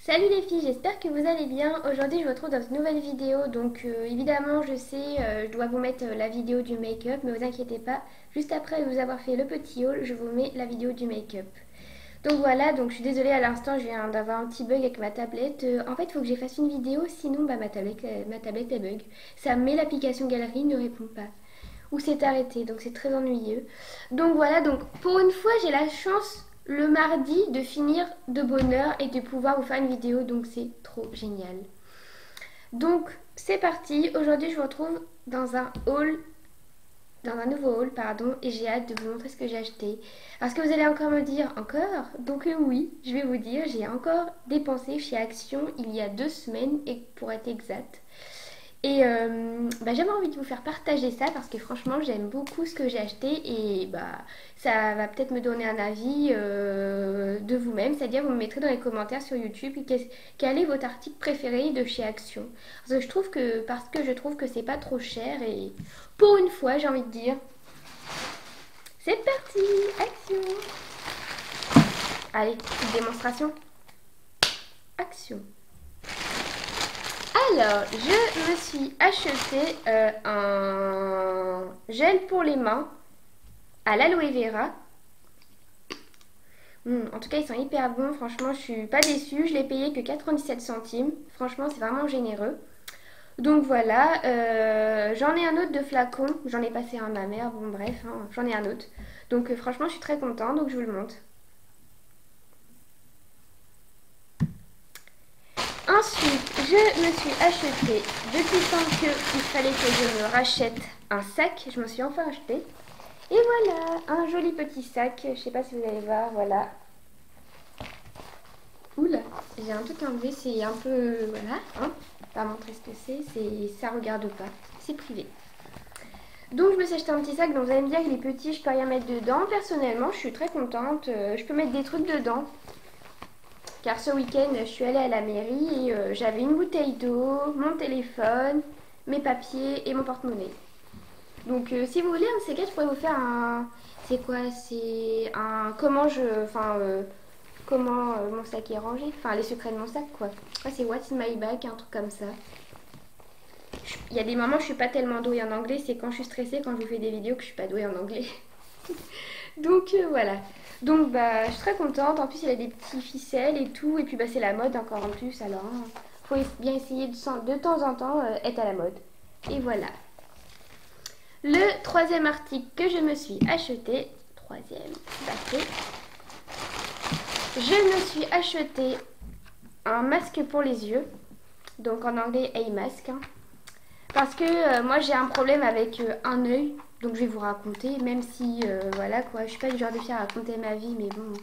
Salut les filles, j'espère que vous allez bien. Aujourd'hui je vous retrouve dans une nouvelle vidéo. Donc évidemment je sais, je dois vous mettre la vidéo du make-up, mais vous inquiétez pas, juste après vous avoir fait le petit haul, je vous mets la vidéo du make-up. Donc voilà, donc je suis désolée à l'instant, je viens d'avoir un petit bug avec ma tablette. En fait il faut que j'efface une vidéo, sinon ma tablette elle bug. Ça met l'application galerie, ne répond pas. Ou c'est arrêté, donc c'est très ennuyeux. Donc voilà, donc pour une fois j'ai la chance le mardi de finir de bonne heure et de pouvoir vous faire une vidéo, donc c'est trop génial. Donc c'est parti, aujourd'hui je vous retrouve dans un haul, dans un nouveau haul, pardon, et j'ai hâte de vous montrer ce que j'ai acheté. Parce que vous allez encore me dire, encore? Donc oui, je vais vous dire, j'ai encore dépensé chez Action il y a 2 semaines, et pour être exact. Et j'avais envie de vous faire partager ça parce que franchement j'aime beaucoup ce que j'ai acheté et ça va peut-être me donner un avis de vous-même, c'est-à-dire vous me mettrez dans les commentaires sur YouTube quel est votre article préféré de chez Action. Parce que je trouve que c'est pas trop cher et pour une fois j'ai envie de dire c'est parti, Action. Allez, petite démonstration. Action. Alors, je me suis acheté un gel pour les mains à l'aloe vera. En tout cas, ils sont hyper bons. Franchement, je suis pas déçue. Je l'ai payé que 97 centimes. Franchement, c'est vraiment généreux. Donc voilà, j'en ai un autre de flacon. J'en ai passé un à ma mère. Bon, bref, hein, j'en ai un autre. Donc franchement, je suis très contente. Donc je vous le montre. Ensuite, je me suis acheté, depuis le temps qu'il fallait que je me rachète un sac, je me suis enfin acheté. Et voilà, un joli petit sac, je sais pas si vous allez voir, voilà. Oula, j'ai un truc enlevé, c'est un peu, voilà, hein, pas montrer ce que ça regarde pas, c'est privé. Donc je me suis acheté un petit sac, donc vous allez me dire qu'il est petit, je peux rien mettre dedans. Personnellement, je suis très contente, je peux mettre des trucs dedans. Car ce week-end, je suis allée à la mairie et j'avais une bouteille d'eau, mon téléphone, mes papiers et mon porte-monnaie. Donc si vous voulez, un de ces quatre, je pourrais vous faire un... C'est quoi? C'est un... Comment mon sac est rangé. Enfin, les secrets de mon sac, quoi. C'est What's in my bag, un truc comme ça. Il y a des moments où je suis pas tellement douée en anglais, c'est quand je suis stressée, quand je vous fais des vidéos que je suis pas douée en anglais. Donc voilà. Donc je suis très contente. En plus il y a des petits ficelles et tout. Et puis c'est la mode encore en plus. Alors faut bien essayer de temps en temps être à la mode. Et voilà. Le troisième article que je me suis acheté. Troisième paquet. Je me suis acheté un masque pour les yeux. Donc en anglais eye mask. Parce que moi j'ai un problème avec un œil. Donc je vais vous raconter, même si voilà quoi, je suis pas du genre de fille à raconter ma vie, mais bon,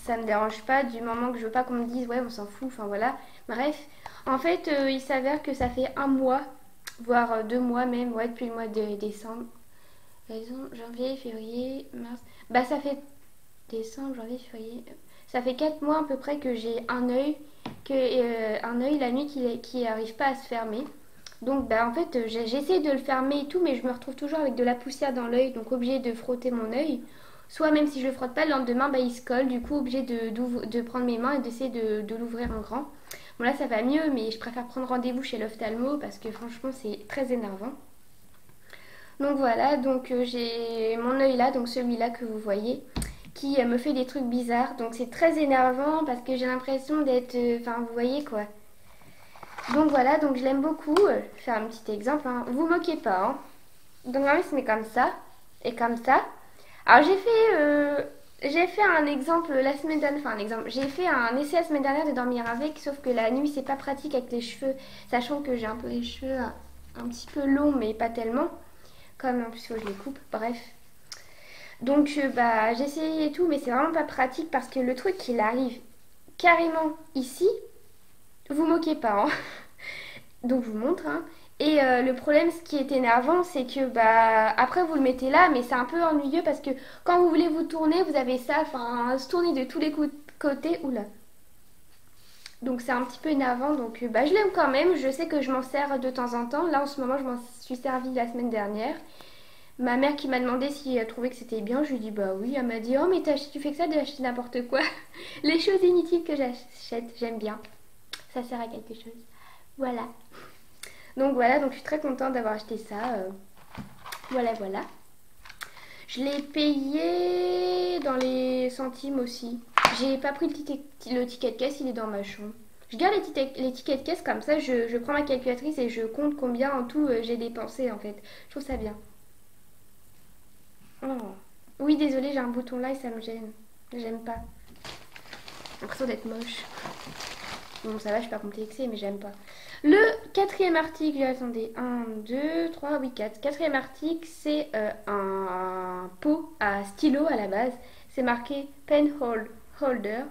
ça me dérange pas du moment que je veux pas qu'on me dise ouais on s'en fout, enfin voilà. Bref, en fait il s'avère que ça fait un mois, voire 2 mois même, ouais depuis le mois de décembre. Raison, janvier, février, mars. Ça fait décembre, janvier, février. Ça fait 4 mois à peu près que j'ai un œil la nuit qui arrive pas à se fermer. Donc en fait j'essaie de le fermer et tout, mais je me retrouve toujours avec de la poussière dans l'œil, donc obligée de frotter mon œil. Soit même si je le frotte pas, le lendemain il se colle, du coup obligée de prendre mes mains et d'essayer de l'ouvrir en grand. Bon là ça va mieux, mais je préfère prendre rendez-vous chez l'ophtalmo parce que franchement c'est très énervant. Donc voilà, donc j'ai mon œil là, donc celui-là que vous voyez, qui me fait des trucs bizarres. Donc c'est très énervant parce que j'ai l'impression d'être... Enfin vous voyez quoi. Donc voilà, donc je l'aime beaucoup. Je vais faire un petit exemple, hein. Vous moquez pas, hein. Donc ma il se met comme ça et comme ça. Alors j'ai fait un exemple la semaine dernière, enfin un exemple, j'ai fait un essai la semaine dernière de dormir avec, sauf que la nuit c'est pas pratique avec les cheveux, sachant que j'ai un peu les cheveux un petit peu longs mais pas tellement, comme en plus il faut que je les coupe, bref. Donc j'ai essayé et tout, mais c'est vraiment pas pratique parce que le truc il arrive carrément ici, vous moquez pas, hein. Donc je vous montre, hein. Et le problème, ce qui est énervant, c'est que après vous le mettez là, mais c'est un peu ennuyeux parce que quand vous voulez vous tourner, vous avez ça, enfin se tourner de tous les côtés. Oula. Donc c'est un petit peu énervant, donc je l'aime quand même. Je sais que je m'en sers de temps en temps. Là en ce moment, je m'en suis servi la semaine dernière. Ma mère qui m'a demandé si elle trouvait que c'était bien, je lui ai dit bah oui. Elle m'a dit oh mais tu fais que ça d'acheter n'importe quoi. Les choses inutiles que j'achète, j'aime bien. Ça sert à quelque chose. Voilà. Donc voilà, donc je suis très contente d'avoir acheté ça. Voilà, voilà. Je l'ai payé dans les centimes aussi. J'ai pas pris le ticket de caisse, il est dans ma chambre. Je garde les tickets de caisse comme ça, je prends ma calculatrice et je compte combien en tout j'ai dépensé en fait. Je trouve ça bien. Oh. Oui, désolée, j'ai un bouton là et ça me gêne. J'aime pas. J'ai l'impression d'être moche. Bon, ça va, je suis pas complexée, mais j'aime pas. Le quatrième article, attendez, 1, 2, 3, oui, 4. Quatrième article, c'est un pot à stylo à la base. C'est marqué Pen Holder.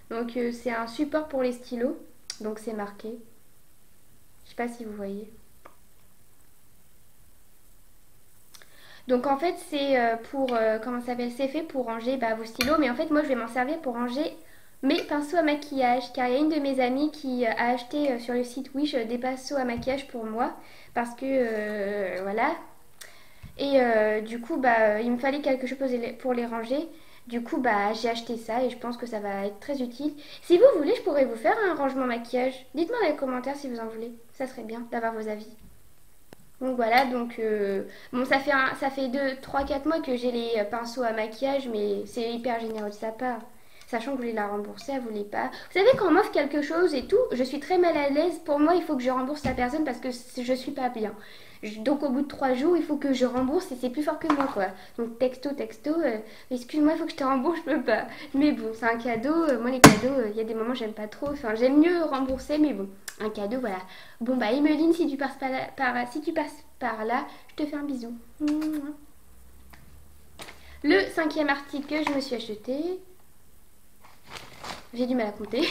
Donc, c'est un support pour les stylos. Donc, c'est marqué. Je sais pas si vous voyez. Donc, en fait, c'est comment ça s'appelle? C'est fait pour ranger vos stylos. Mais en fait, moi, je vais m'en servir pour ranger mes pinceaux à maquillage, car il y a une de mes amies qui a acheté sur le site Wish des pinceaux à maquillage pour moi, parce que voilà. Et du coup, il me fallait quelque chose pour les ranger. Du coup, j'ai acheté ça et je pense que ça va être très utile. Si vous voulez, je pourrais vous faire un rangement maquillage. Dites-moi dans les commentaires si vous en voulez. Ça serait bien d'avoir vos avis. Donc voilà, donc bon, ça fait 2, 3, 4 mois que j'ai les pinceaux à maquillage, mais c'est hyper généreux de sa part. Sachant que je voulais la rembourser, elle voulait pas. Vous savez, quand on m'offre quelque chose et tout, je suis très mal à l'aise. Pour moi, il faut que je rembourse la personne parce que je suis pas bien. Donc au bout de 3 jours, il faut que je rembourse et c'est plus fort que moi, quoi. Donc texto, excuse-moi, il faut que je te rembourse, je peux pas. Mais bon, c'est un cadeau. Moi, les cadeaux, il y a des moments j'aime pas trop. Enfin, j'aime mieux rembourser, mais bon, un cadeau, voilà. Bon, Emeline, si tu passes si tu passes par là, je te fais un bisou. Le cinquième article que je me suis acheté, j'ai du mal à compter.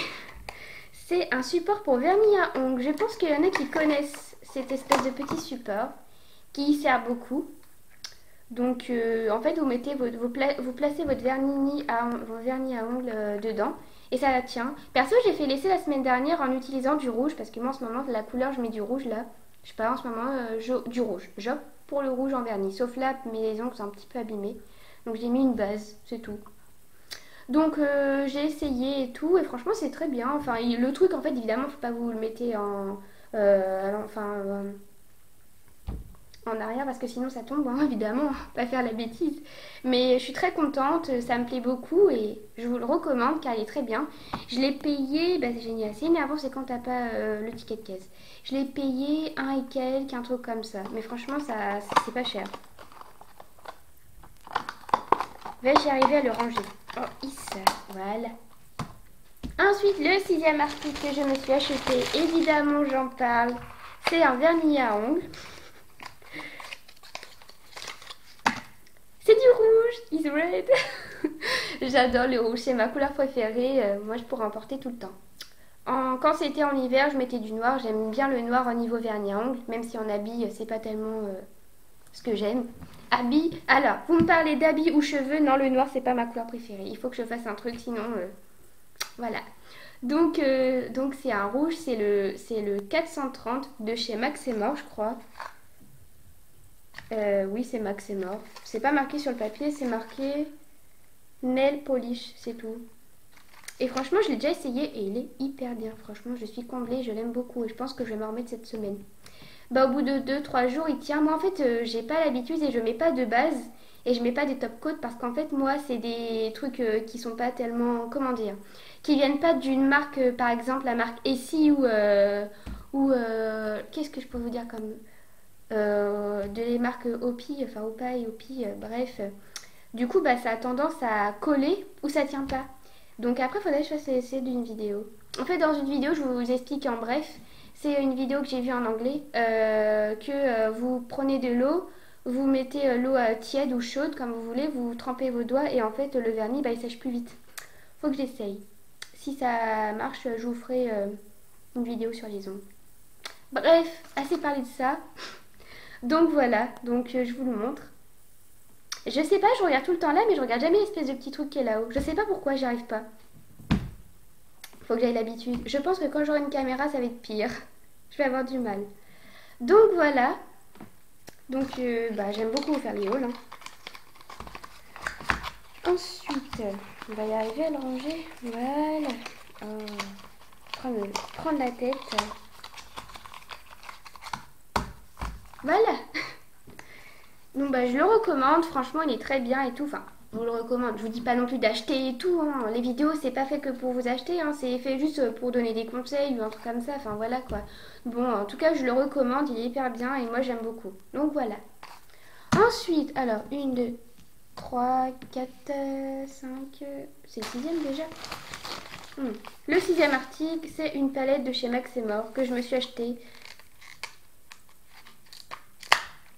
C'est un support pour vernis à ongles. Je pense qu'il y en a qui connaissent cette espèce de petit support qui sert beaucoup. Donc en fait vous placez vos vernis à ongles dedans et ça la tient. Perso j'ai fait l'essai la semaine dernière en utilisant du rouge parce que moi en ce moment la couleur je mets du rouge là. Je sais pas en ce moment du rouge. J'opte pour le rouge en vernis. Sauf là mes ongles sont un petit peu abîmés. Donc j'ai mis une base, c'est tout. Donc j'ai essayé et tout et franchement c'est très bien. Enfin le truc en fait évidemment faut pas vous le mettez en arrière parce que sinon ça tombe évidemment, pas faire la bêtise. Mais je suis très contente, ça me plaît beaucoup et je vous le recommande car il est très bien. Je l'ai payé, c'est génial, c'est énervant c'est quand t'as pas le ticket de caisse. Je l'ai payé un et quelques, un truc comme ça. Mais franchement ça c'est pas cher. Vais-je arriver à le ranger? Oh, voilà. Ensuite, le sixième article que je me suis acheté, évidemment j'en parle, c'est un vernis à ongles. C'est du rouge, it's red. J'adore le rouge, c'est ma couleur préférée. Moi, je pourrais en porter tout le temps. Quand c'était en hiver, je mettais du noir. J'aime bien le noir au niveau vernis à ongles, même si en habit, c'est pas tellement ce que j'aime. Habit, alors, vous me parlez d'habits ou cheveux? Non, le noir, c'est pas ma couleur préférée. Il faut que je fasse un truc, sinon, voilà. Donc c'est un rouge, c'est le 430 de chez Max et More, je crois. Oui, c'est Max et More. C'est pas marqué sur le papier, c'est marqué Nail Polish, c'est tout. Et franchement, je l'ai déjà essayé et il est hyper bien. Franchement, je suis comblée, je l'aime beaucoup et je pense que je vais m'en remettre cette semaine. Au bout de 2-3 jours, il tient. Moi, en fait, j'ai pas l'habitude et je mets pas de base et je mets pas des top coats parce qu'en fait, moi, c'est des trucs qui sont pas tellement, comment dire, qui viennent pas d'une marque, par exemple, la marque Essie ou qu'est-ce que je peux vous dire comme de les marques Opi, enfin Opaï, Opi, bref. Du coup, ça a tendance à coller ou ça tient pas. Donc après, il faudrait que je fasse l'essai d'une vidéo. En fait, dans une vidéo, je vous explique en bref. C'est une vidéo que j'ai vue en anglais. Vous prenez de l'eau, vous mettez l'eau tiède ou chaude, comme vous voulez, vous trempez vos doigts et en fait, le vernis, il sèche plus vite. Faut que j'essaye. Si ça marche, je vous ferai une vidéo sur les ongles. Bref, assez parlé de ça. Donc voilà, donc je vous le montre. Je sais pas, je regarde tout le temps là, mais je regarde jamais l'espèce de petit truc qui est là-haut. Je sais pas pourquoi, j'y arrive pas. Faut que j'aille l'habitude. Je pense que quand j'aurai une caméra, ça va être pire. Je vais avoir du mal. Donc voilà. Donc j'aime beaucoup faire les hauls. Hein. Ensuite, on va y arriver à le ranger. Voilà. Prendre la tête. Voilà. Donc je le recommande. Franchement, il est très bien et tout. Enfin, je vous le recommande. Je vous dis pas non plus d'acheter et tout. Hein. Les vidéos, c'est pas fait que pour vous acheter. Hein. C'est fait juste pour donner des conseils ou un truc comme ça. Enfin, voilà quoi. Bon, en tout cas, je le recommande. Il est hyper bien et moi, j'aime beaucoup. Donc voilà. Ensuite, alors, 1, 2, 3, 4, 5... C'est le 6e déjà. Le 6e article, c'est une palette de chez Max & More que je me suis achetée.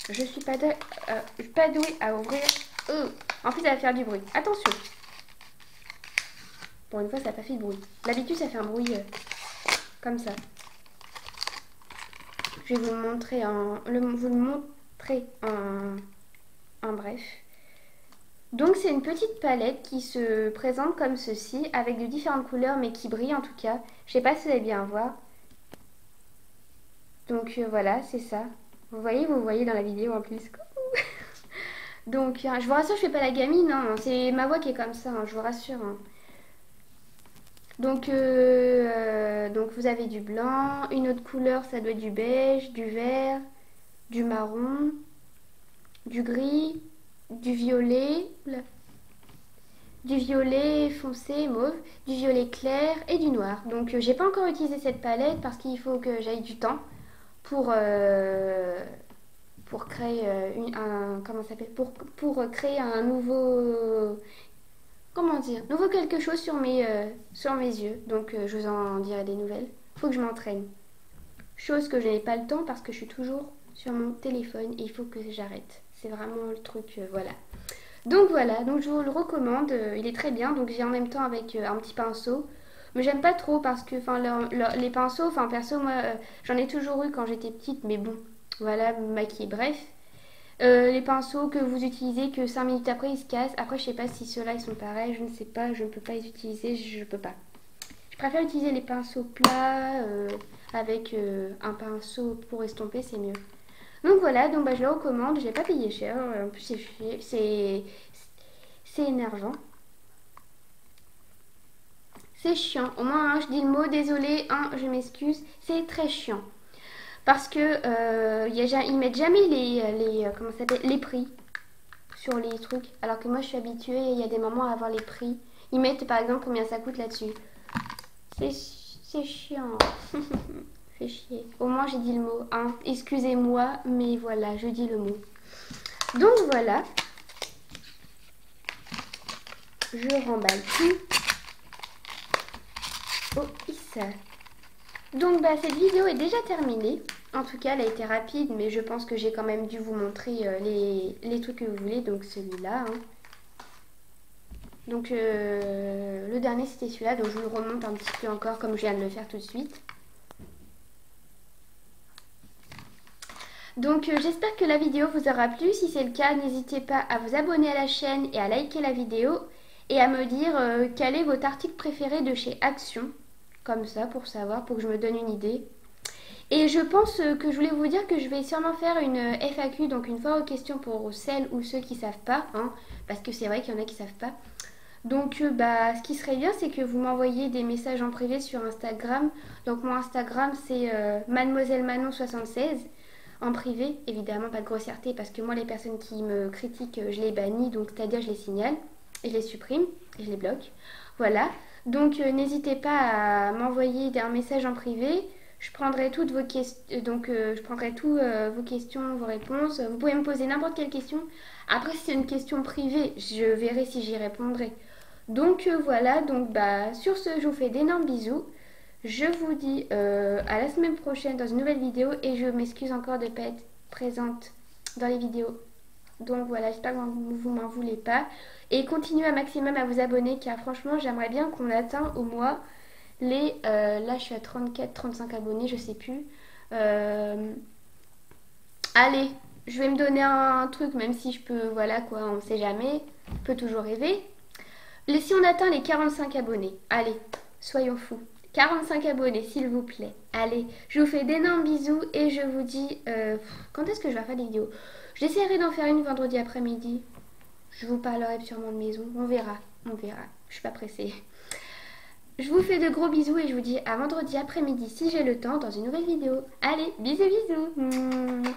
Je suis pas douée à ouvrir. En plus, ça va faire du bruit. Attention. Pour une fois, ça n'a pas fait de bruit. D'habitude, ça fait un bruit comme ça. Je vais vous le montrer en bref. Donc c'est une petite palette qui se présente comme ceci, avec de différentes couleurs, mais qui brille en tout cas. Je sais pas si vous allez bien voir. Donc voilà, c'est ça. Vous voyez dans la vidéo en plus. Donc je vous rassure, je fais pas la gamine, hein. C'est ma voix qui est comme ça, hein, je vous rassure. Hein. Donc vous avez du blanc, une autre couleur, ça doit être du beige, du vert, du marron, du gris, du violet foncé, mauve, du violet clair et du noir. Donc j'ai pas encore utilisé cette palette parce qu'il faut que j'aille du temps pour créer pour créer un nouveau nouveau quelque chose sur mes yeux. Donc je vous en dirai des nouvelles. Faut que je m'entraîne. Chose que je n'ai pas le temps parce que je suis toujours sur mon téléphone et il faut que j'arrête. C'est vraiment le truc, voilà. Donc voilà, donc je vous le recommande, il est très bien. Donc j'ai en même temps avec un petit pinceau. Mais j'aime pas trop parce que les pinceaux, perso moi j'en ai toujours eu quand j'étais petite, mais bon, voilà, me maquiller, bref. Les pinceaux que vous utilisez que 5 minutes après ils se cassent. Après je sais pas si ceux-là ils sont pareils, je ne sais pas, je ne peux pas les utiliser, je peux pas. Je préfère utiliser les pinceaux plats avec un pinceau pour estomper, c'est mieux. Donc voilà, donc je le recommande, je l'ai pas payé cher, en plus c'est énervant. C'est chiant, au moins je dis le mot, désolé, je m'excuse, c'est très chiant. Parce que ils mettent jamais les prix sur les trucs. Alors que moi je suis habituée, il y a des moments à avoir les prix. Ils mettent par exemple combien ça coûte là-dessus. C'est chiant. Fait chier. Au moins j'ai dit le mot. Excusez-moi, mais voilà, je dis le mot. Donc voilà. Je remballe tout. Oh, ça. Donc cette vidéo est déjà terminée. En tout cas, elle a été rapide, mais je pense que j'ai quand même dû vous montrer les trucs que vous voulez. Donc celui-là. Hein. Donc le dernier c'était celui-là, donc je vous le remonte un petit peu encore comme je viens de le faire tout de suite. Donc j'espère que la vidéo vous aura plu. Si c'est le cas, n'hésitez pas à vous abonner à la chaîne et à liker la vidéo. Et à me dire quel est votre article préféré de chez Action. Comme ça, pour savoir, pour que je me donne une idée. Et je pense que je voulais vous dire que je vais sûrement faire une FAQ, donc une fois aux questions pour celles ou ceux qui ne savent pas. Hein, parce que c'est vrai qu'il y en a qui ne savent pas. Donc ce qui serait bien, c'est que vous m'envoyiez des messages en privé sur Instagram. Donc mon Instagram c'est Mademoiselle Manon 76. En privé, évidemment, pas de grossièreté, parce que moi les personnes qui me critiquent, je les bannis, donc c'est-à-dire je les signale. Et je les supprime et je les bloque. Voilà. Donc n'hésitez pas à m'envoyer un message en privé. Je prendrai toutes vos questions. Donc je prendrai toutes vos questions, vos réponses. Vous pouvez me poser n'importe quelle question. Après, si c'est une question privée, je verrai si j'y répondrai. Donc voilà. Donc sur ce, je vous fais d'énormes bisous. Je vous dis à la semaine prochaine dans une nouvelle vidéo. Et je m'excuse encore de ne pas être présente dans les vidéos. Donc voilà, j'espère que vous m'en voulez pas. Et continuez un maximum à vous abonner car franchement j'aimerais bien qu'on atteigne au moins les... là je suis à 34, 35 abonnés, je sais plus. Allez, je vais me donner un truc même si je peux, voilà quoi, on sait jamais. On peut toujours rêver. Si on atteint les 45 abonnés, allez, soyons fous. 45 abonnés, s'il vous plaît. Allez, je vous fais d'énormes bisous et je vous dis quand est-ce que je vais faire des vidéos. J'essaierai d'en faire une vendredi après-midi. Je vous parlerai sûrement de maison. On verra, on verra. Je suis pas pressée. Je vous fais de gros bisous et je vous dis à vendredi après-midi si j'ai le temps dans une nouvelle vidéo. Allez, bisous bisous.